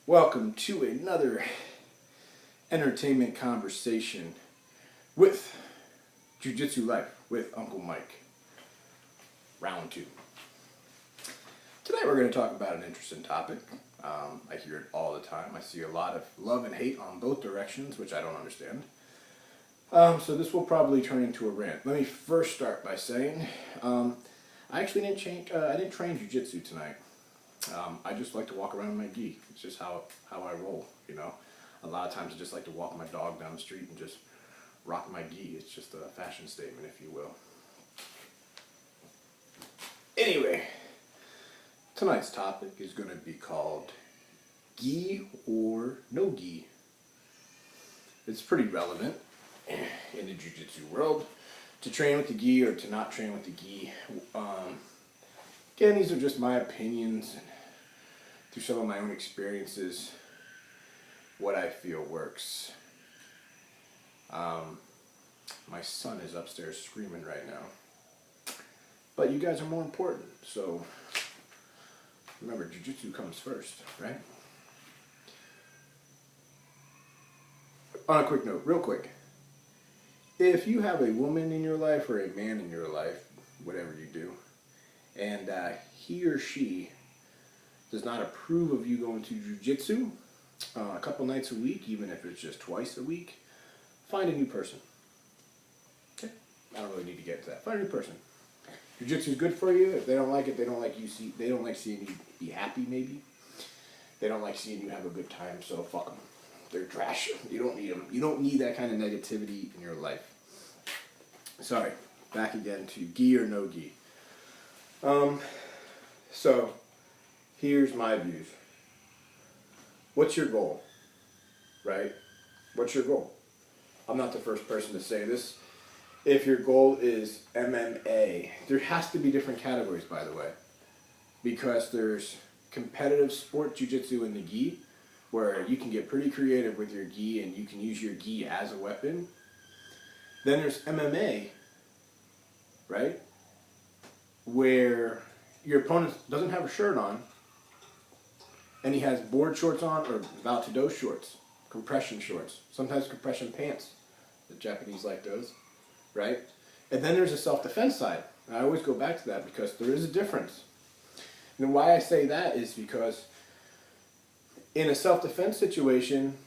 Welcome to another entertainment conversation with Jiu-Jitsu Life with Uncle Mike. Round 2. Today we're going to talk about an interesting topic. I hear it all the time. I see a lot of love and hate on both directions, which I don't understand. So this will probably turn into a rant. Let me first start by saying I actually didn't train Jiu-Jitsu tonight. I just like to walk around in my gi. It's just how I roll, you know. A lot of times I just like to walk my dog down the street and just rock my gi. It's just a fashion statement, if you will. Anyway, tonight's topic is going to be called gi or no gi. It's pretty relevant in the Jiu-Jitsu world to train with the gi or to not train with the gi. Again, these are just my opinions and through some of my own experiences, what I feel works. My son is upstairs screaming right now. But you guys are more important, so remember, Jiu-Jitsu comes first, right? On a quick note, real quick. If you have a woman in your life or a man in your life, whatever you do, and he or she does not approve of you going to Jiu-Jitsu a couple nights a week, even if it's just twice a week, find a new person. Okay? I don't really need to get into that. Find a new person. Jiu-Jitsu is good for you. If they don't like it, they don't like seeing you be happy, maybe. They don't like seeing you have a good time, so fuck them. They're trash. You don't need them. You don't need that kind of negativity in your life. Sorry. Back again to gi or no gi. So, here's my views. What's your goal? Right? What's your goal? I'm not the first person to say this. If your goal is MMA, there has to be different categories, by the way. Because there's competitive sport jiu-jitsu in the gi, where you can get pretty creative with your gi and you can use your gi as a weapon. Then there's MMA, right? Where your opponent doesn't have a shirt on and he has board shorts on or Valtado shorts, compression shorts, sometimes compression pants. The Japanese like those, right? And then there's a self-defense side. And I always go back to that because there is a difference. And why I say that is because in a self-defense situation,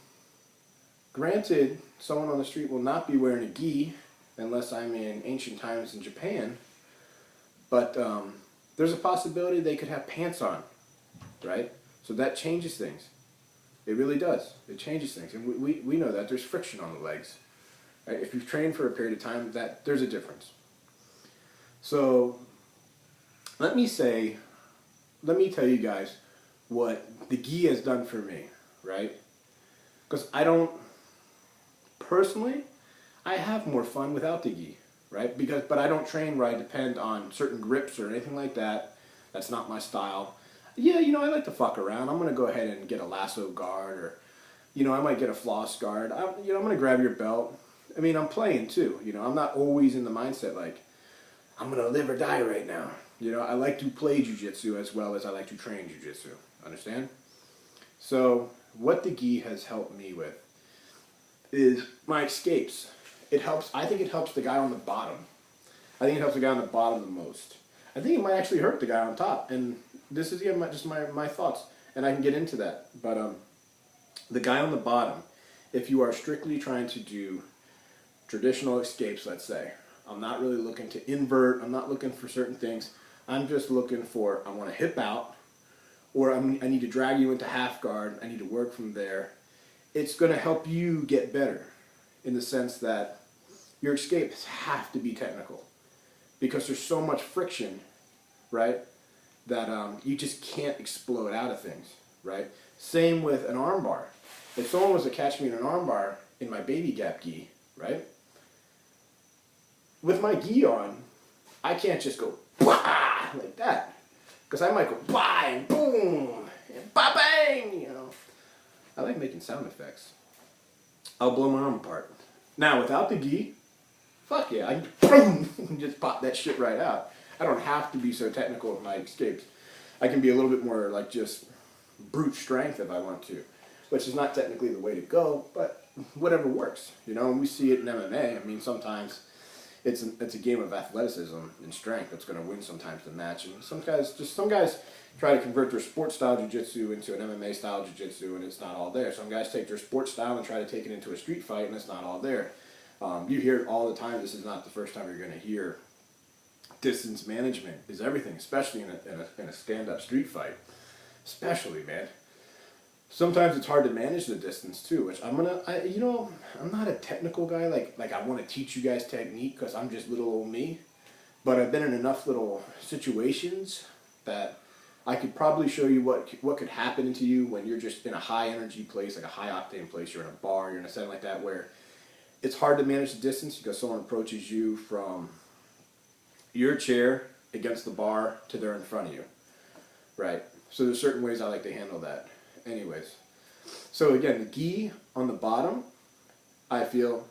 granted, someone on the street will not be wearing a gi unless I'm in ancient times in Japan, but there's a possibility they could have pants on, right? So that changes things. It really does. It changes things. And we know that. There's friction on the legs. Right? If you've trained for a period of time, there's a difference. So let me tell you guys what the gi has done for me, right? Because personally, I have more fun without the gi, right? But I don't train where I depend on certain grips or anything like that. That's not my style. Yeah, I like to fuck around. I'm going to go ahead and get a lasso guard or, I might get a floss guard. I'm going to grab your belt. I mean, I'm playing too. I'm not always in the mindset like, I'm going to live or die right now. I like to play jiu-jitsu as well as I like to train jiu-jitsu. Understand? So, what the gi has helped me with is my escapes. I think it helps the guy on the bottom. I think it helps the guy on the bottom the most. I think it might actually hurt the guy on top. And this is just my thoughts. And I can get into that. But the guy on the bottom, if you are strictly trying to do traditional escapes, let's say, I'm not really looking to invert. I'm not looking for certain things. I'm just looking for, I want to hip out. Or I need to drag you into half guard. I need to work from there. It's going to help you get better in the sense that your escapes have to be technical because there's so much friction, right, that you just can't explode out of things, right? Same with an armbar. If someone was to catch me in an armbar in my baby gap gi, right, with my gi on, I can't just go bah, like that. Because I might go bah and boom and ba bang, I like making sound effects. I'll blow my arm apart. Now, without the gi, fuck yeah, I can boom, just pop that shit right out. I don't have to be so technical with my escapes. I can be a little bit more like just brute strength if I want to. which is not technically the way to go, but whatever works, you know. And we see it in MMA. I mean, sometimes it's a game of athleticism and strength that's going to win sometimes the match. And some guys try to convert their sports style jiu-jitsu into an MMA style jiu-jitsu, and it's not all there. Some guys take their sports style and try to take it into a street fight, and it's not all there. You hear it all the time. This is not the first time you're going to hear distance management is everything, especially in a stand-up street fight. Especially, man. Sometimes it's hard to manage the distance too, which I'm not a technical guy. Like I want to teach you guys technique because I'm just little old me. But I've been in enough little situations that I could probably show you what could happen to you when you're just in a high energy place, like a high octane place. You're in a bar, you're in a setting like that where it's hard to manage the distance because someone approaches you from your chair against the bar to they're in front of you, right? So there's certain ways I like to handle that. Anyways, so again, the gi on the bottom, I feel,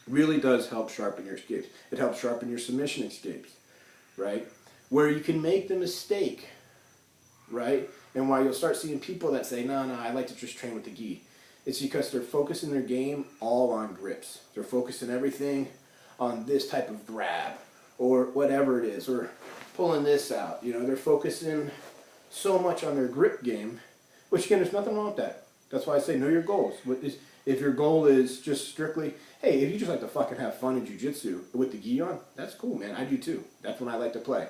really does help sharpen your escapes. It helps sharpen your submission escapes, right? Where you can make the mistake, right? And why you'll start seeing people that say, no, I like to just train with the gi. It's because they're focusing their game all on grips. They're focusing everything on this type of grab or whatever it is, or pulling this out. You know, they're focusing so much on their grip game, which again, there's nothing wrong with that. That's why I say know your goals. If your goal is just strictly, hey, if you just like to fucking have fun in jiu-jitsu with the gi on, that's cool, man. I do too. That's when I like to play.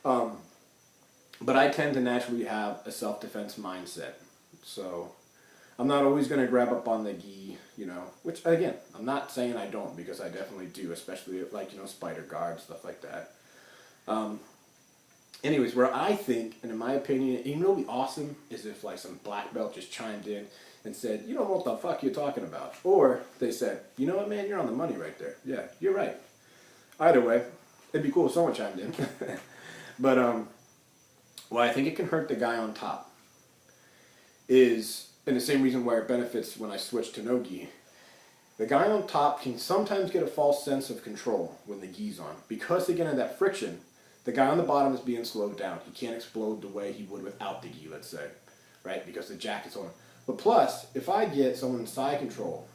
But I tend to naturally have a self-defense mindset. So I'm not always going to grab up on the gi, you know, which again, I'm not saying I don't, because I definitely do, especially like, you know, spider guards, stuff like that. Anyways, where I think, and in my opinion, you know what would be awesome is if like some black belt just chimed in and said, you know what the fuck you're talking about. Or they said, you know what, man, you're on the money right there. Yeah, you're right. Either way, it'd be cool if someone chimed in. But well, I think it can hurt the guy on top is, and the same reason why it benefits when I switch to no gi. The guy on top can sometimes get a false sense of control when the gi's on. Because again of that friction, the guy on the bottom is being slowed down. He can't explode the way he would without the gi, let's say, right? Because the jacket's on. But plus, if I get someone in side control,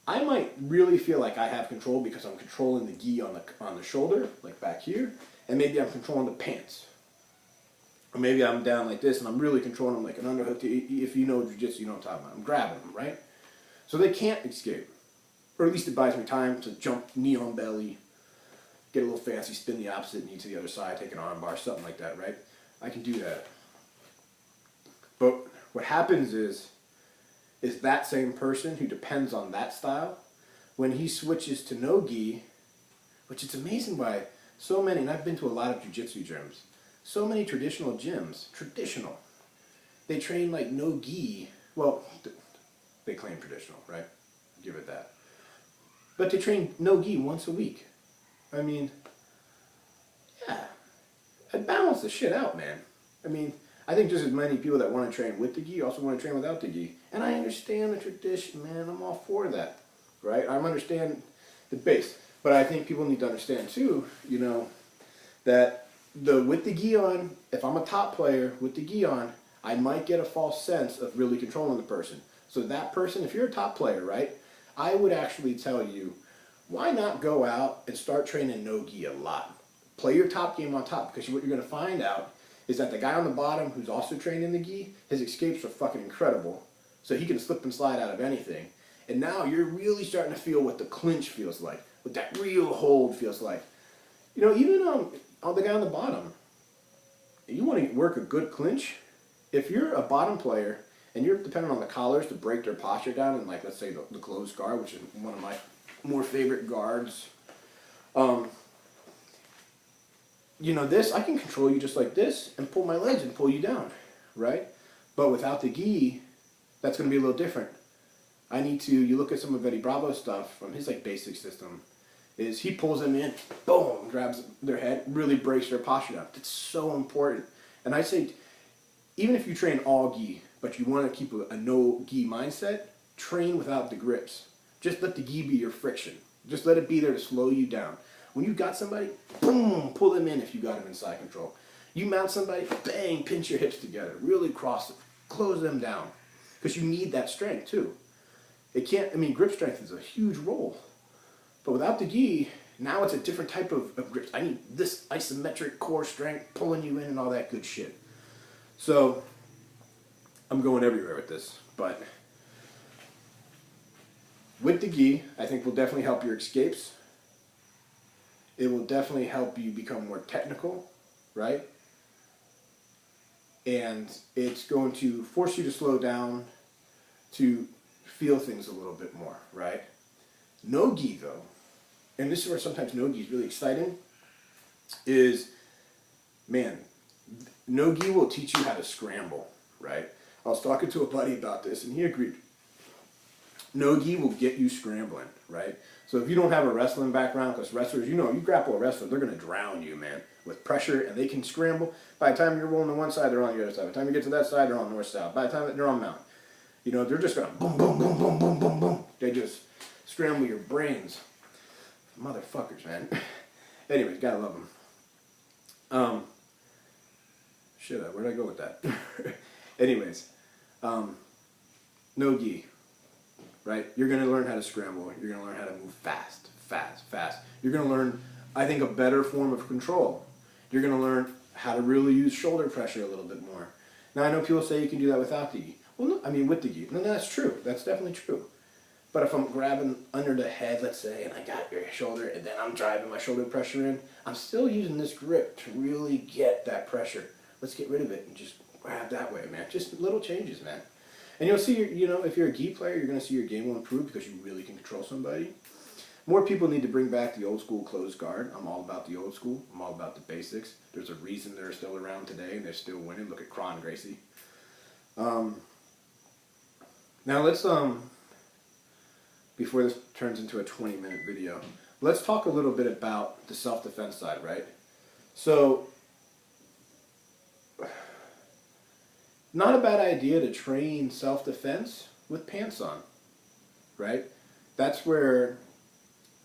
I might really feel like I have control because I'm controlling the gi on the shoulder, like back here, and maybe I'm controlling the pants. Or maybe I'm down like this and I'm really controlling them like an underhook. If you know jiu-jitsu, you know what I'm talking about. I'm grabbing them, right? So they can't escape. Or at least it buys me time to jump knee on belly, get a little fancy, spin the opposite knee to the other side, take an arm bar, something like that, right? I can do that. But what happens is that same person who depends on that style, when he switches to no gi, which it's amazing why so many, and I've been to a lot of jiu-jitsu gyms, so many traditional gyms, they train like no gi. Well, they claim traditional, right? Give it that. But they train no gi once a week. I mean, yeah, I balance the shit out, man. I mean, I think just as many people that want to train with the gi also want to train without the gi. And I understand the tradition, man. I'm all for that, right? I understand the base. But I think people need to understand, too, you know, that with the gi on, if I'm a top player with the gi on, I might get a false sense of really controlling the person. So that person, if you're a top player, right, I would actually tell you, why not go out and start training no gi a lot? Play your top game on top, because what you're going to find out is that the guy on the bottom who's also training the gi, his escapes are fucking incredible. So he can slip and slide out of anything. And now you're really starting to feel what the clinch feels like, what that real hold feels like. You know, even on the guy on the bottom, you want to work a good clinch, if you're a bottom player and you're dependent on the collars to break their posture down, and like, let's say the closed guard, which is one of my more favorite guards, you know, this, I can control you just like this and pull my legs and pull you down, right? But without the gi, that's going to be a little different. I need to, you look at some of Eddie Bravo's stuff from his like basic system, is he pulls them in, boom, grabs their head, really breaks their posture down. It's so important. And I say, even if you train all gi, but you want to keep a no gi mindset, train without the grips. Just let the gi be your friction. Just let it be there to slow you down. When you've got somebody, boom, pull them in if you got them in side control. You mount somebody, bang, pinch your hips together. Really cross close them down. Because you need that strength too. It can't, I mean, grip strength is a huge role. But without the gi, now it's a different type of grip. I need this isometric core strength, pulling you in and all that good shit. So, I'm going everywhere with this. But with the gi, I think will definitely help your escapes. It will definitely help you become more technical, right? And it's going to force you to slow down, to feel things a little bit more, right? No gi though, and this is where sometimes no gi is really exciting, is, man, no gi will teach you how to scramble, right? I was talking to a buddy about this and he agreed. No gi will get you scrambling, right? So if you don't have a wrestling background, because wrestlers, you know, you grapple a wrestler, they're going to drown you, man, with pressure, and they can scramble. By the time you're rolling to one side, they're on the other side. By the time you get to that side, they're on north-south. By the time they're on mount. You know, they're just going to boom, boom, boom, boom, boom, boom, boom. They just scramble your brains. Motherfuckers, man. Anyways, gotta love them. Shit, where'd I go with that? Anyways, no gi. Right? You're going to learn how to scramble. You're going to learn how to move fast, fast, fast. You're going to learn, I think, a better form of control. You're going to learn how to really use shoulder pressure a little bit more. Now, I know people say you can do that without the gi. Well, no, I mean, with the gi. No, that's true. That's definitely true. But if I'm grabbing under the head, let's say, and I got your shoulder, and then I'm driving my shoulder pressure in, I'm still using this grip to really get that pressure. Let's get rid of it and just grab that way, man. Just little changes, man. And you'll see, you know, if you're a gi player, you're going to see your game will improve because you really can control somebody. More people need to bring back the old school closed guard. I'm all about the old school. I'm all about the basics. There's a reason they're still around today and they're still winning. Look at Kron Gracie. Now let's, before this turns into a 20-minute video, let's talk a little bit about the self-defense side, right? So, not a bad idea to train self-defense with pants on, right? That's where,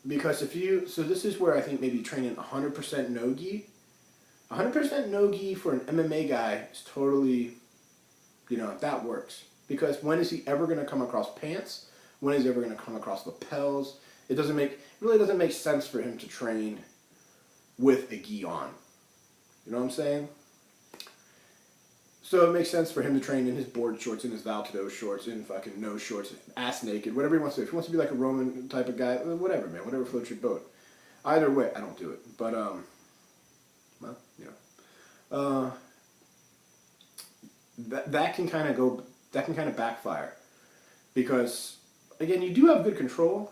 because if you, so this is where I think maybe training 100% no-gi, 100% no-gi for an MMA guy is totally, you know, that works. Because when is he ever going to come across pants? When is he ever going to come across lapels? It really doesn't make sense for him to train with a gi on. You know what I'm saying? So it makes sense for him to train in his board shorts, in his Valtado shorts, in fucking no shorts, ass naked, whatever he wants to do. If he wants to be like a Roman type of guy, whatever, man, whatever floats your boat. Either way, I don't do it. But, well, you know. That can kind of backfire. Because, again, you do have good control,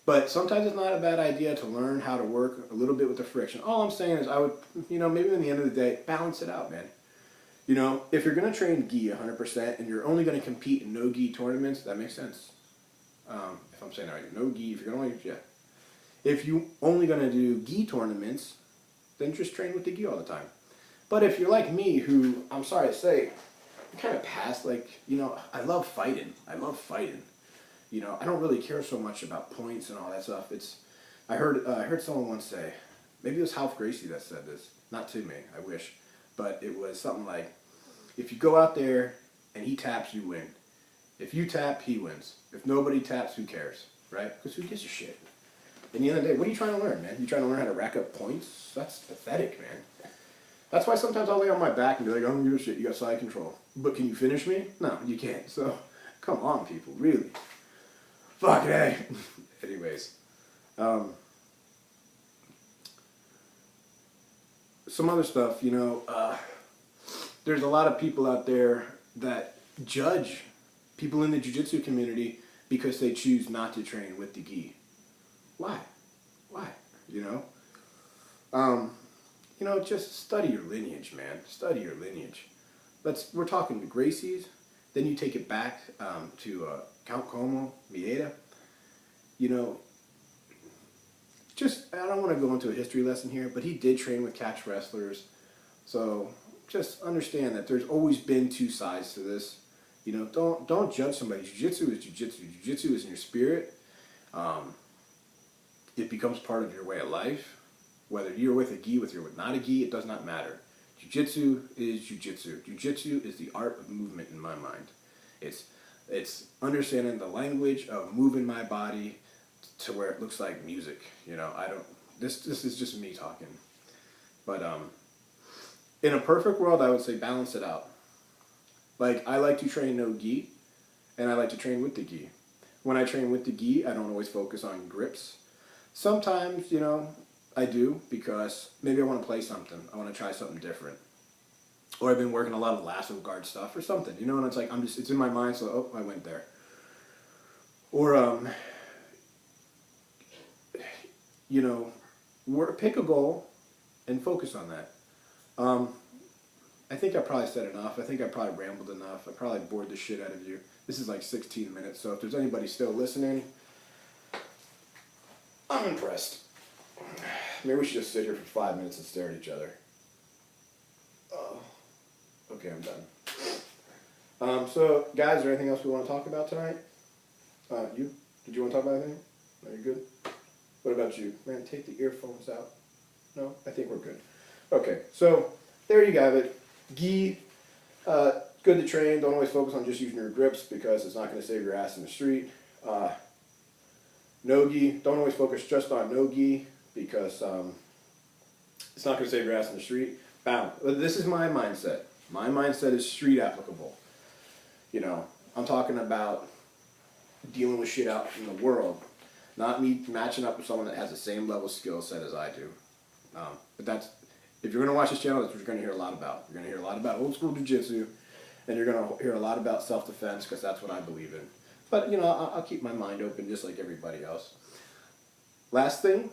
but sometimes it's not a bad idea to learn how to work a little bit with the friction. All I'm saying is I would, you know, maybe in the end of the day, balance it out, man. You know, if you're going to train gi 100% and you're only going to compete in no-gi tournaments, that makes sense. If I'm saying that right, no gi, if you're going to, yeah. If you're only going to do gi tournaments, then just train with the gi all the time. But if you're like me, who, I'm sorry to say, kind of past, like, you know, I love fighting. You know, I don't really care so much about points and all that stuff. I heard someone once say, maybe it was Ralph Gracie that said this, not to me, I wish, but it was something like, if you go out there and he taps, you win. If you tap, he wins. If nobody taps, who cares, right? Because who gives a shit? At the end of the day, what are you trying to learn, man? You trying to learn how to rack up points? That's pathetic, man. That's why sometimes I'll lay on my back and be like, I don't give a shit, you got side control. But can you finish me? No, you can't. So, come on, people, really. Fuck, hey. Anyways. Some other stuff, you know, there's a lot of people out there that judge people in the jiu-jitsu community because they choose not to train with the gi. Why? You know, just study your lineage, man. Study your lineage. We're talking the Gracies, then you take it back to Count Como, Mieda. You know, I don't want to go into a history lesson here, but he did train with catch wrestlers. So just understand that there's always been two sides to this. You know, don't judge somebody. Jiu-jitsu is jiu-jitsu. Jiu-jitsu is in your spirit. It becomes part of your way of life. Whether you're with a gi, whether you're with not a gi, it does not matter. Jiu-Jitsu is Jiu-Jitsu. Jiu-Jitsu is the art of movement in my mind. It's understanding the language of moving my body to where it looks like music. You know, I don't. This is just me talking. But in a perfect world, I would say balance it out. Like, I like to train no gi, and I like to train with the gi. When I train with the gi, I don't always focus on grips. Sometimes, you know, I do, because maybe I want to play something. I want to try something different. Or I've been working a lot of lasso guard stuff or something, you know, and it's like, it's in my mind, so, oh, I went there. Or, you know, pick a goal and focus on that. I think I probably said enough. I think I probably rambled enough. I probably bored the shit out of you. This is like 16 minutes, so if there's anybody still listening, I'm impressed. Maybe we should just sit here for 5 minutes and stare at each other. Oh, okay, I'm done. So, guys, is there anything else we want to talk about tonight? You? Did you want to talk about anything? Are you good? What about you? Man, take the earphones out. No? I think we're good. Okay, so there you have it. Gi, good to train. Don't always focus on just using your grips because it's not going to save your ass in the street. No gi, don't always focus just on no gi because it's not going to save your ass in the street. Bam. This is my mindset. My mindset is street applicable. You know, I'm talking about dealing with shit out in the world. Not me matching up with someone that has the same level of skill set as I do. But that's, if you're going to watch this channel, that's what you're going to hear a lot about. You're going to hear a lot about old school jiu-jitsu, and you're going to hear a lot about self-defense because that's what I believe in. But, you know, I'll keep my mind open just like everybody else. Last thing,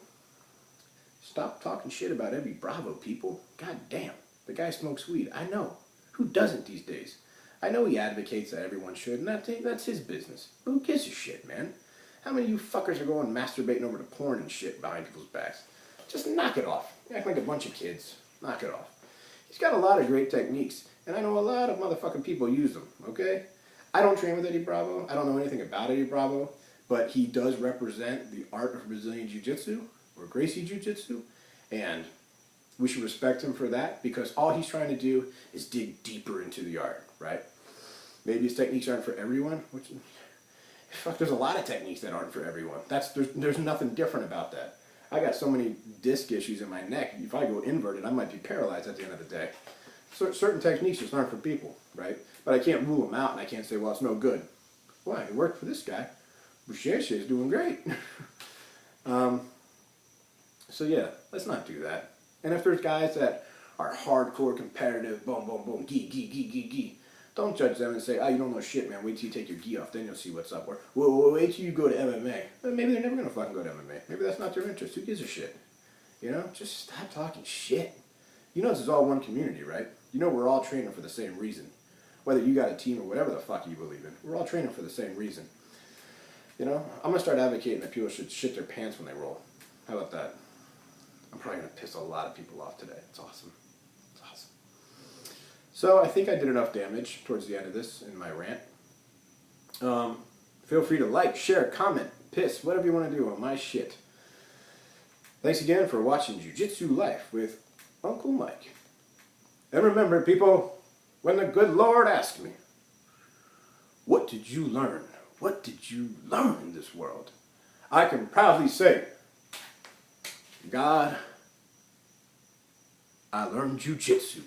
stop talking shit about Eddie Bravo, people. God damn, the guy smokes weed. I know. Who doesn't these days? I know he advocates that everyone should, and that's his business. But who gives a shit, man? How many of you fuckers are going masturbating over to porn and shit behind people's backs? Just knock it off. You act like a bunch of kids. Knock it off. He's got a lot of great techniques, and I know a lot of motherfucking people use them, okay? I don't train with Eddie Bravo. I don't know anything about Eddie Bravo, but he does represent the art of Brazilian Jiu-Jitsu, or Gracie Jiu-Jitsu, and we should respect him for that, because all he's trying to do is dig deeper into the art, right? Maybe his techniques aren't for everyone, which, fuck, there's a lot of techniques that aren't for everyone. There's nothing different about that. I got so many disc issues in my neck, if I go inverted, I might be paralyzed at the end of the day. So certain techniques just aren't for people, right? But I can't rule them out, and I can't say, well, it's no good. Why? It worked for this guy. Boucher is doing great. So yeah, let's not do that. And if there's guys that are hardcore competitive, boom, boom, boom, gi, don't judge them and say, oh, you don't know shit, man. Wait till you take your gi off, then you'll see what's up. Or, well, wait till you go to MMA. Well, maybe they're never going to fucking go to MMA. Maybe that's not their interest. Who gives a shit? You know, just stop talking shit. You know this is all one community, right? You know we're all training for the same reason. Whether you got a team or whatever the fuck you believe in, we're all training for the same reason. You know, I'm going to start advocating that people should shit their pants when they roll. How about that? I'm probably going to piss a lot of people off today. It's awesome. It's awesome. So I think I did enough damage towards the end of this in my rant. Feel free to like, share, comment, piss, whatever you want to do on my shit. Thanks again for watching Jiu-Jitsu Life with Uncle Mike. And remember, people, when the good Lord asked me, what did you learn? What did you learn in this world? I can proudly say, God, I learned Jiu-Jitsu.